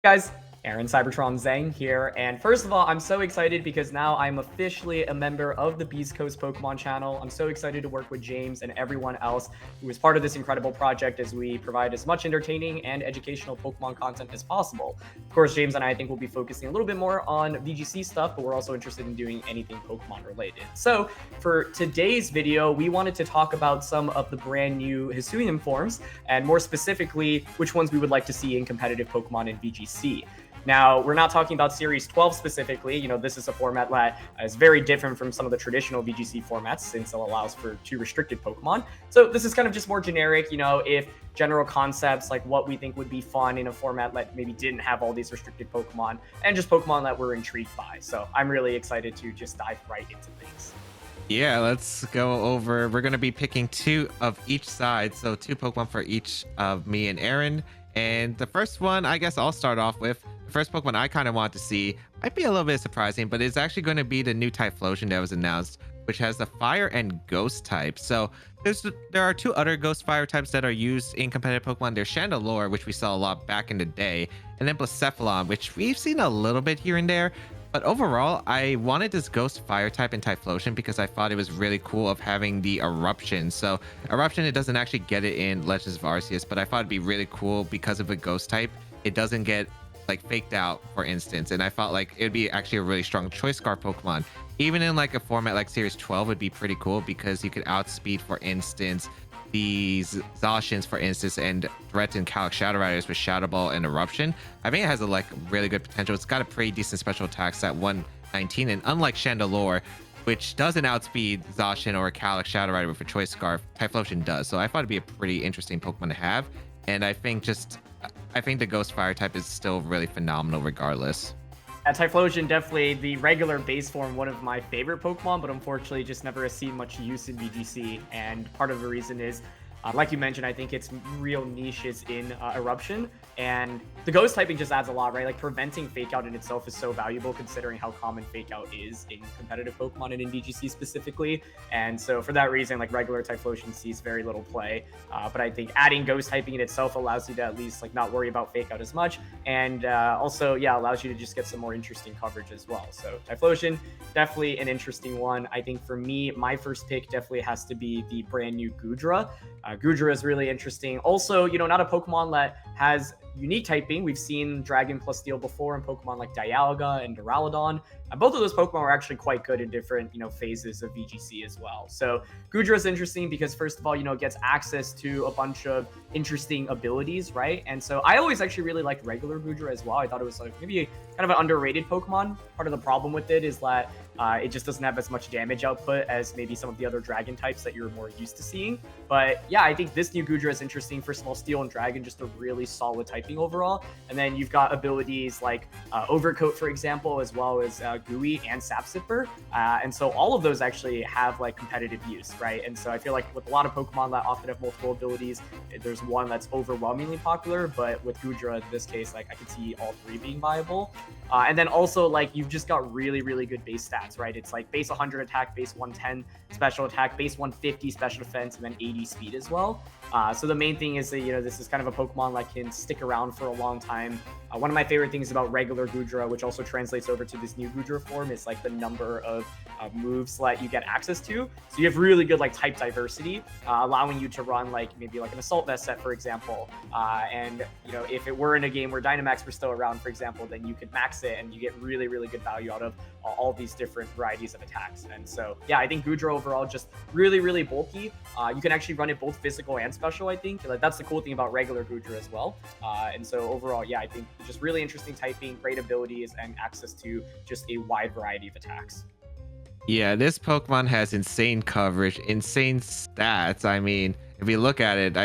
Guys, Aaron Cybertron Zhang here, and first of all, I'm so excited because now I'm officially a member of the Beastcoast Pokemon channel. I'm so excited to work with James and everyone else who is part of this incredible project as we provide as much entertaining and educational Pokemon content as possible. Of course, James and I think we'll be focusing a little bit more on VGC stuff, but we're also interested in doing anything Pokemon related. So for today's video, we wanted to talk about some of the brand new Hisuian forms, and more specifically, which ones we would like to see in competitive Pokemon in VGC. Now, we're not talking about Series 12 specifically. This is a format that is very different from some of the traditional VGC formats since it allows for 2 restricted Pokemon. So this is kind of just more generic, if general concepts like what we think would be fun in a format that maybe didn't have all these restricted Pokemon and just Pokemon that we're intrigued by. So I'm really excited to just dive right into things. Yeah, let's go over. We're going to be picking 2 of each side. So 2 Pokemon for each of me and Aaron. And the first one, I guess I'll start off with. The first Pokemon I kind of want to see might be a little bit surprising, but it's actually going to be the new Typhlosion that was announced, which has the Fire and Ghost type. So there are 2 other Ghost Fire types that are used in competitive Pokemon. There's Chandelure, which we saw a lot back in the day, and then Blacephalon, which we've seen a little bit here and there. But overall, I wanted this Ghost Fire type in Typhlosion because I thought it was really cool of having the Eruption. So Eruption, it doesn't actually get it in Legends of Arceus, but I thought it'd be really cool because of a Ghost type. It doesn't get like faked out, for instance, and I felt like it would be actually a really strong Choice Scarf Pokemon. Even in like a format like Series 12 would be pretty cool because you could outspeed, for instance, these Zacians, for instance, and threaten Calyx Shadow Riders with Shadow Ball and Eruption. I think it has a really good potential. It's got a pretty decent special attacks at 119, and unlike Chandelure, which doesn't outspeed Zacian or Calyx Shadow Rider with a Choice Scarf, Typhlosion does. So I thought it'd be a pretty interesting Pokemon to have, and I think the Ghost Fire type is still really phenomenal regardless. Typhlosion, definitely the regular base form, one of my favorite Pokemon, but unfortunately just never has seen much use in VGC. And part of the reason is, like you mentioned, I think its real niche is in Eruption, and the Ghost typing just adds a lot, right? Like preventing Fake Out in itself is so valuable considering how common Fake Out is in competitive Pokemon and in VGC specifically. And so for that reason, like regular Typhlosion sees very little play. But I think adding Ghost typing in itself allows you to at least like not worry about Fake Out as much, and also allows you to just get some more interesting coverage as well. So Typhlosion, definitely an interesting one. I think for me, my first pick definitely has to be the brand new Goodra. Goodra is really interesting. Also, not a Pokemon that has unique typing. We've seen Dragon plus Steel before in Pokemon like Dialga and Duraludon. Both of those Pokemon were actually quite good in different, phases of VGC as well. So Goodra is interesting because first of all, it gets access to a bunch of interesting abilities, right? And so I always actually really liked regular Goodra as well. I thought it was like maybe kind of an underrated Pokemon. Part of the problem with it is that it just doesn't have as much damage output as maybe some of the other dragon types that you're more used to seeing. But yeah, I think this new Goodra is interesting. First of all, Steel and Dragon, just a really solid typing overall. And then you've got abilities like Overcoat, for example, as well as Gooey and Sap Sipper. And so all of those actually have like competitive use, right? And so I feel like with a lot of Pokemon that often have multiple abilities, there's one that's overwhelmingly popular. But with Goodra, in this case, like I could see all 3 being viable. And then also like you've just got really, really good base stats, right? It's like base 100 attack, base 110 special attack, base 150 special defense, and then 80 speed as well. So the main thing is that, this is kind of a Pokemon that can stick around for a long time. One of my favorite things about regular Goodra, which also translates over to this new Goodra form, is like the number of moves that you get access to. So you have really good like type diversity, allowing you to run like maybe like an Assault Vest set, for example. And if it were in a game where Dynamax were still around, for example, then you could max it and you get really, really good value out of all these different varieties of attacks. And so yeah, I think Goodra overall just really, really bulky. You can actually run it both physical and special. I think like that's the cool thing about regular Goodra as well. And so overall, yeah, I think just really interesting typing, great abilities, and access to just a wide variety of attacks. Yeah, this Pokemon has insane coverage, insane stats. I mean, if you look at it,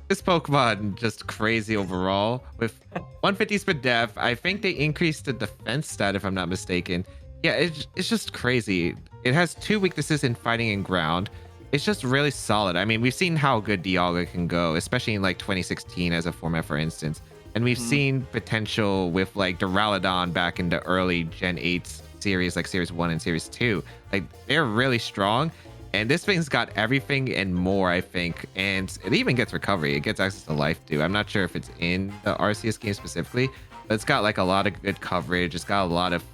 this Pokemon just crazy overall. With 150 speed def, I think they increased the defense stat if I'm not mistaken. Yeah, it's just crazy. It has 2 weaknesses in fighting and ground. It's just really solid. We've seen how good Dialga can go, especially in like 2016 as a format, for instance. And we've seen potential with like Duraludon back in the early Gen 8 series, like Series 1 and Series 2. Like they're really strong. And this thing's got everything and more, I think. And it even gets recovery. It gets access to life too. I'm not sure if it's in the Arceus game specifically, but it's got like a lot of good coverage. It's got a lot of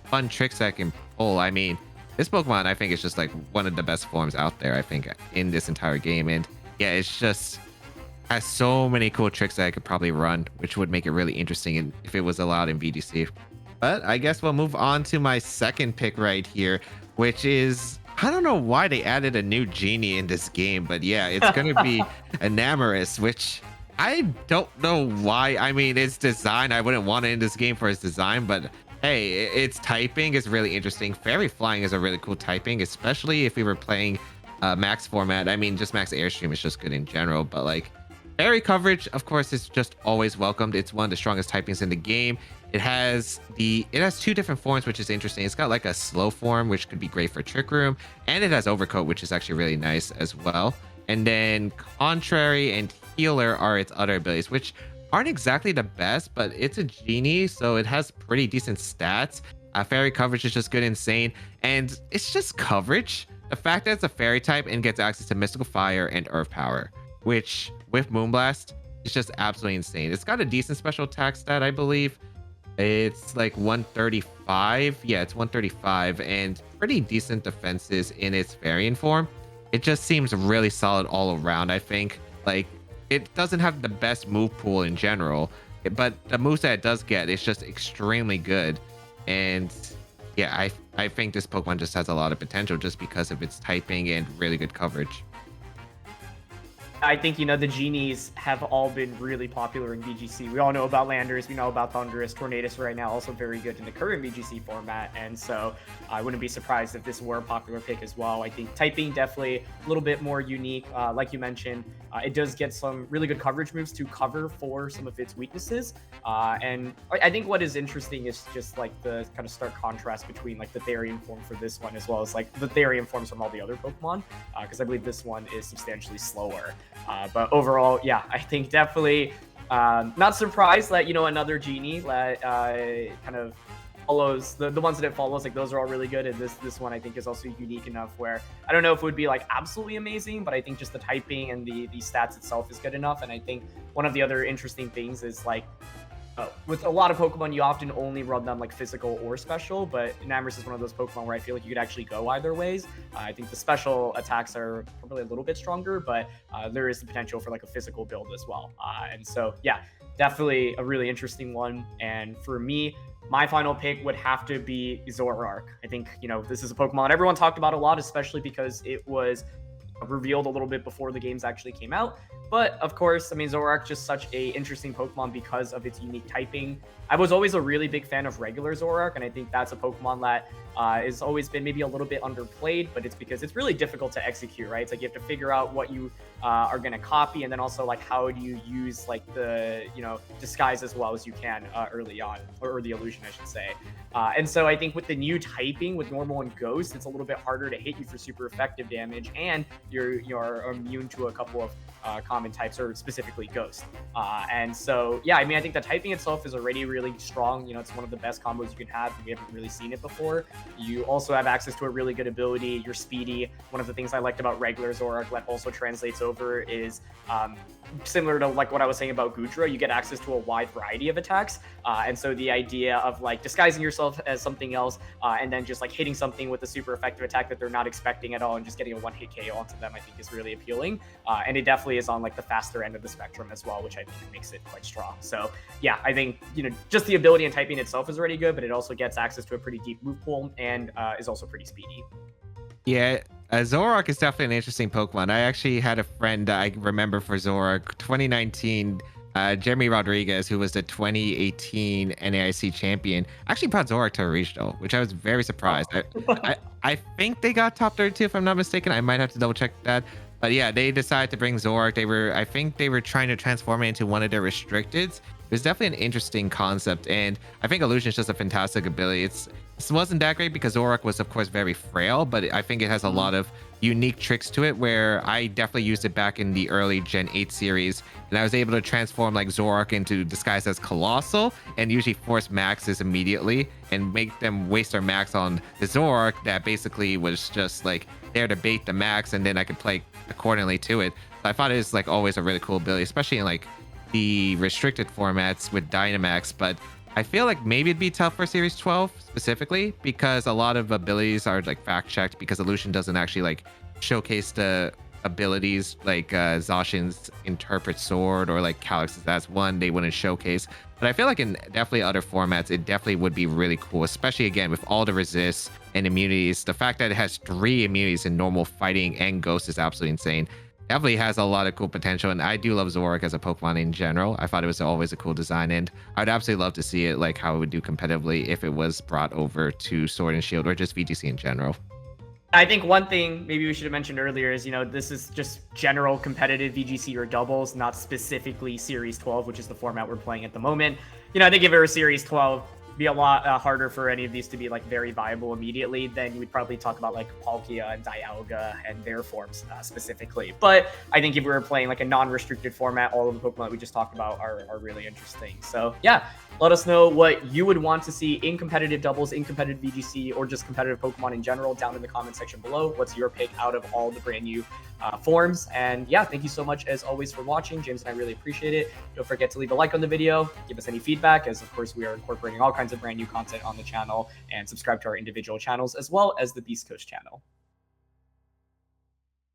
fun tricks that can pull. I mean, this Pokemon I think is just like one of the best forms out there. I think in this entire game, and yeah, it's just has so many cool tricks that I could probably run, which would make it really interesting if it was allowed in VGC. But I guess we'll move on to my second pick right here, which is I don't know why they added a new genie in this game, but yeah, it's gonna be Enamorous, which I don't know why. I mean, its design, I wouldn't want it in this game for its design, but hey, its typing is really interesting. Fairy Flying is a really cool typing, especially if we were playing max format. I mean, just max airstream is just good in general, but like fairy coverage, of course, is just always welcomed. It's one of the strongest typings in the game. It has two different forms, which is interesting. It's got like a slow form, which could be great for Trick Room, and it has Overcoat, which is actually really nice as well. And then Contrary and Healer are its other abilities, which aren't exactly the best, but it's a genie, so it has pretty decent stats. Fairy coverage is just good, insane, and it's just coverage. The fact that it's a fairy type and gets access to Mystical Fire and Earth Power, which with Moonblast, it's just absolutely insane. It's got a decent special attack stat, I believe. It's like 135. Yeah, it's 135 and pretty decent defenses in its variant form. It just seems really solid all around, I think. Like, it doesn't have the best move pool in general, but the moves that it does get is just extremely good. And yeah, I think this Pokemon just has a lot of potential just because of its typing and really good coverage. I think, the genies have all been really popular in VGC. We all know about Landers, we know about Thundurus. Tornadus right now also very good in the current VGC format, and so I wouldn't be surprised if this were a popular pick as well. I think typing definitely a little bit more unique. Like you mentioned, it does get some really good coverage moves to cover for some of its weaknesses. And I think what is interesting is just like the kind of stark contrast between like the Therian form for this one as well as like the Therian forms from all the other Pokemon, because I believe this one is substantially slower. But overall, yeah, I think definitely not surprised that, another genie that kind of follows the ones that it follows, like those are all really good. And this one I think is also unique enough where I don't know if it would be like absolutely amazing, but I think just the typing and the stats itself is good enough. And I think one of the other interesting things is like, with a lot of Pokemon, you often only run them like physical or special, but Enamorous is one of those Pokemon where I feel like you could actually go either ways. I think the special attacks are probably a little bit stronger, but there is the potential for like a physical build as well. And so, yeah, definitely a really interesting one. And for me, my final pick would have to be Zoroark. I think, this is a Pokemon everyone talked about a lot, especially because it was revealed a little bit before the games actually came out. But of course, I mean, Zoroark just such a interesting Pokemon because of its unique typing. I was always a really big fan of regular Zoroark, and I think that's a Pokemon that has always been maybe a little bit underplayed, but it's because it's really difficult to execute, right? It's like you have to figure out what you are going to copy, and then also like how do you use like the, disguise as well as you can early on, or the illusion, I should say. And so I think with the new typing with normal and ghost, it's a little bit harder to hit you for super effective damage, and you're immune to a couple of common types, or specifically ghost. And so, yeah, I mean, I think the typing itself is already really strong. It's one of the best combos you can have. We haven't really seen it before. You also have access to a really good ability. You're speedy. One of the things I liked about regular Zoroark that also translates over is similar to like what I was saying about Goodra, you get access to a wide variety of attacks. And so the idea of like disguising yourself as something else and then just like hitting something with a super effective attack that they're not expecting at all and just getting a one-hit KO onto them, I think is really appealing. And it definitely is on like the faster end of the spectrum as well, which I think makes it quite strong. So yeah, I think, just the ability and typing itself is already good, but it also gets access to a pretty deep move pool and is also pretty speedy. Yeah, Zoroark is definitely an interesting Pokemon. I actually had a friend I remember for Zoroark 2019, Jeremy Rodriguez, who was the 2018 NAIC champion, actually brought Zoroark to a regional, which I was very surprised. I think they got top 32 if I'm not mistaken. I might have to double check that. But yeah, they decided to bring Zoroark. I think they were trying to transform it into one of their restricteds. It was definitely an interesting concept, and I think Illusion is just a fantastic ability. It wasn't that great because Zoroark was, of course, very frail, but I think it has a lot of unique tricks to it where I definitely used it back in the early Gen 8 series, and I was able to transform like Zoroark into disguise as Colossal and usually force maxes immediately and make them waste their max on the Zoroark that basically was just like there to bait the max, and then I could play accordingly to it. So I thought it was like always a really cool ability, especially in like the restricted formats with Dynamax. But I feel like maybe it'd be tough for Series 12 specifically because a lot of abilities are like fact checked because Illusion doesn't actually like showcase the abilities like Zacian's Interpret Sword or like Calyx's that's one they wouldn't showcase. But I feel like in definitely other formats, it definitely would be really cool, especially again with all the resists and immunities. The fact that it has 3 immunities in normal fighting and ghost is absolutely insane. Definitely has a lot of cool potential, and I do love Zoroark as a Pokemon in general. I thought it was always a cool design, and I'd absolutely love to see it like how it would do competitively if it was brought over to Sword and Shield or just VGC in general. I think one thing maybe we should have mentioned earlier is, this is just general competitive VGC or doubles, not specifically Series 12, which is the format we're playing at the moment. I think if it were Series 12, be a lot harder for any of these to be like very viable immediately. Then we'd probably talk about like Palkia and Dialga and their forms specifically. But I think if we were playing like a non-restricted format, all of the Pokemon we just talked about are really interesting. So yeah, let us know what you would want to see in competitive doubles, in competitive VGC, or just competitive Pokemon in general down in the comment section below. What's your pick out of all the brand new forms? And yeah, thank you so much as always for watching. James and I really appreciate it. Don't forget to leave a like on the video, give us any feedback, as of course we are incorporating all kinds of brand new content on the channel, and subscribe to our individual channels as well as the Beastcoast channel.